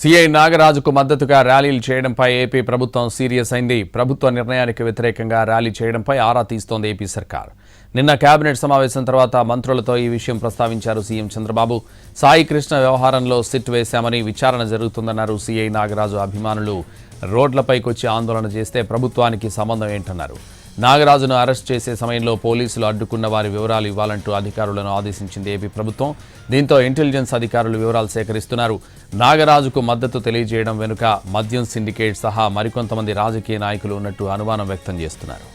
CI నాగరాజుకు మద్దతుగా ర్యాలీలు చేయడంపై ఏపీ ప్రభుత్వం సీరియస్ అయింది. ప్రభుత్వ నిర్ణయానికి వ్యతిరేకంగా ర్యాలీ చేయడంపై ఆరా తీస్తోంది ఏపీ సర్కార్. నిన్న కేబినెట్ సమావేశం తర్వాత మంత్రులతో ఈ విషయం ప్రస్తావించారు సీఎం చంద్రబాబు. సాయి కృష్ణ వ్యవహారంలో సిట్ వేశామని విచారణ జరుగుతుందన్నారు. సీఐ నాగరాజు అభిమానులు రోడ్లపైకొచ్చి ఆందోళన చేస్తే ప్రభుత్వానికి సంబంధం ఏంటన్నారు. నాగరాజును అరెస్ట్ చేసే సమయంలో పోలీసులు అడ్డుకున్న వారి వివరాలు ఇవ్వాలంటూ అధికారులను ఆదేశించింది ఏపీ ప్రభుత్వం. దీంతో ఇంటెలిజెన్స్ అధికారులు వివరాలు సేకరిస్తున్నారు. నాగరాజుకు మద్దతు తెలియజేయడం వెనుక మద్యం సిండికేట్ సహా మరికొంతమంది రాజకీయ నాయకులు ఉన్నట్టు అనుమానం వ్యక్తం చేస్తున్నారు.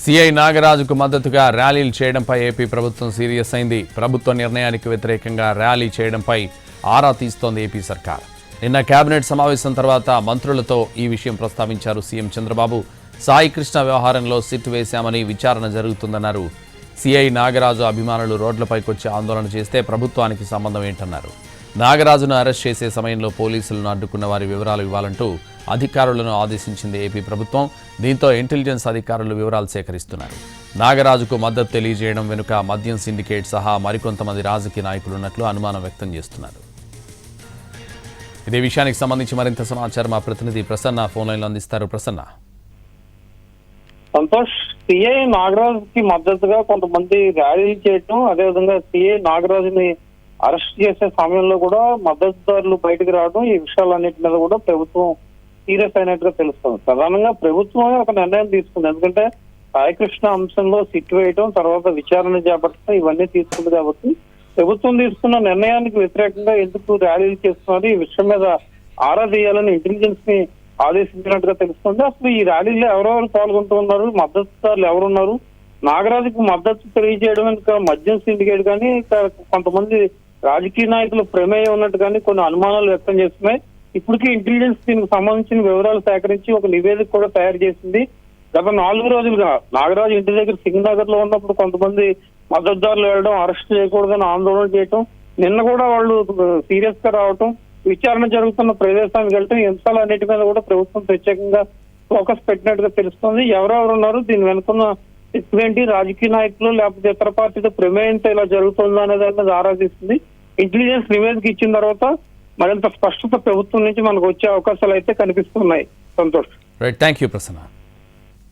సీఐ నాగరాజుకు మద్దతుగా ర్యాలీలు చేయడంపై ఏపీ ప్రభుత్వం సీరియస్ అయింది. ప్రభుత్వ నిర్ణయానికి వ్యతిరేకంగా ర్యాలీ చేయడంపై ఆరా తీస్తోంది ఏపీ సర్కార్. నిన్న కేబినెట్ సమావేశం తర్వాత మంత్రులతో ఈ విషయం ప్రస్తావించారు సీఎం చంద్రబాబు. సాయి కృష్ణ వ్యవహారంలో సిట్ వేశామని విచారణ జరుగుతుందన్నారు. సీఐ నాగరాజు అభిమానులు రోడ్లపైకొచ్చి ఆందోళన చేస్తే ప్రభుత్వానికి సంబంధం ఏంటన్నారు. నాగరాజును అరెస్ట్ చేసే సమయంలో పోలీసులను అడ్డుకున్న వారి వివరాలు ఇవ్వాలంటూ అధికారులను ఆదేశించింది ఏపీ ప్రభుత్వం. దీంతో ఇంటెలిజెన్స్ అధికారులు వివరాలు సేకరిస్తున్నారు. నాగరాజుకు మద్దతు తెలియజేయడం వెనుక మద్యం సిండికేట్ సహా మరికొంతమంది రాజకీయ నాయకులున్నట్లు అనుమానం వ్యక్తం చేస్తున్నారు. ఇదే విషయానికి సంబంధించి మరింత సమాచారం మా ప్రతినిధి ప్రసన్న ఫోన్ లైన్లో అందిస్తారు. ప్రసన్న. సంతోష్, సిఐ నాగరాజు కి మద్దతుగా కొంతమంది ర్యాలీలు చేయటం, అదేవిధంగా సిఐ నాగరాజుని అరెస్ట్ చేసే సమయంలో కూడా మద్దతుదారులు బయటకు రావడం, ఈ విషయాలన్నిటి మీద కూడా ప్రభుత్వం సీరియస్ అయినట్టుగా తెలుస్తుంది. ప్రధానంగా ప్రభుత్వమే ఒక నిర్ణయం తీసుకుంది. ఎందుకంటే సాయికృష్ణ అంశంలో సిట్ వేయటం, తర్వాత విచారణ చేపట్టడం ఇవన్నీ తీసుకుంది కాబట్టి ప్రభుత్వం తీసుకున్న నిర్ణయానికి వ్యతిరేకంగా ఎందుకు ర్యాలీలు చేస్తున్నారు, ఈ విషయం మీద ఆరా తీయాలని ఇంటెలిజెన్స్ ని ఆదేశించినట్టుగా తెలుస్తుంది. అసలు ఈ ర్యాలీలో ఎవరెవరు పాల్గొంటూ ఉన్నారు, మద్దతుదారులు ఎవరున్నారు, నాగరాజుకు మద్దతు తెలియజేయడం ఇంకా మద్యం సిండికేట్ కానీ కొంతమంది రాజకీయ నాయకులు ప్రమేయం ఉన్నట్టు కానీ కొన్ని అనుమానాలు వ్యక్తం చేస్తున్నాయి. ఇప్పటికీ ఇంటెలిజెన్స్ దీనికి సంబంధించిన వివరాలు సేకరించి ఒక నివేదిక కూడా తయారు చేసింది. గత 4 రోజులుగా నాగరాజు ఇంటి దగ్గర సింగనగర్ లో ఉన్నప్పుడు కొంతమంది మద్దతుదారులు వెళ్ళడం, అరెస్ట్ చేయకూడదని ఆందోళన చేయటం, నిన్న కూడా వాళ్ళు సీరియస్ గా రావటం, విచారణ జరుగుతున్న ప్రదేశానికి వెళ్ళటం, ఈ అంశాలన్నిటి మీద కూడా ప్రభుత్వం ప్రత్యేకంగా ఫోకస్ పెట్టినట్టుగా తెలుస్తుంది. ఎవరెవరు ఉన్నారు, దీని వెనుకున్న ఏంటి, రాజకీయ నాయకులు లేకపోతే ఇతర పార్టీతో ప్రమేయంతో ఇలా జరుగుతుందో అనే దాని మీద ఆరా తీస్తుంది. ఇంటెలిజెన్స్ నివేదిక ఇచ్చిన తర్వాత మరింత స్పష్టత ప్రభుత్వం నుంచి మనకు వచ్చే అవకాశాలు అయితే కనిపిస్తున్నాయి. Santosh. Right, thank you Prasanna.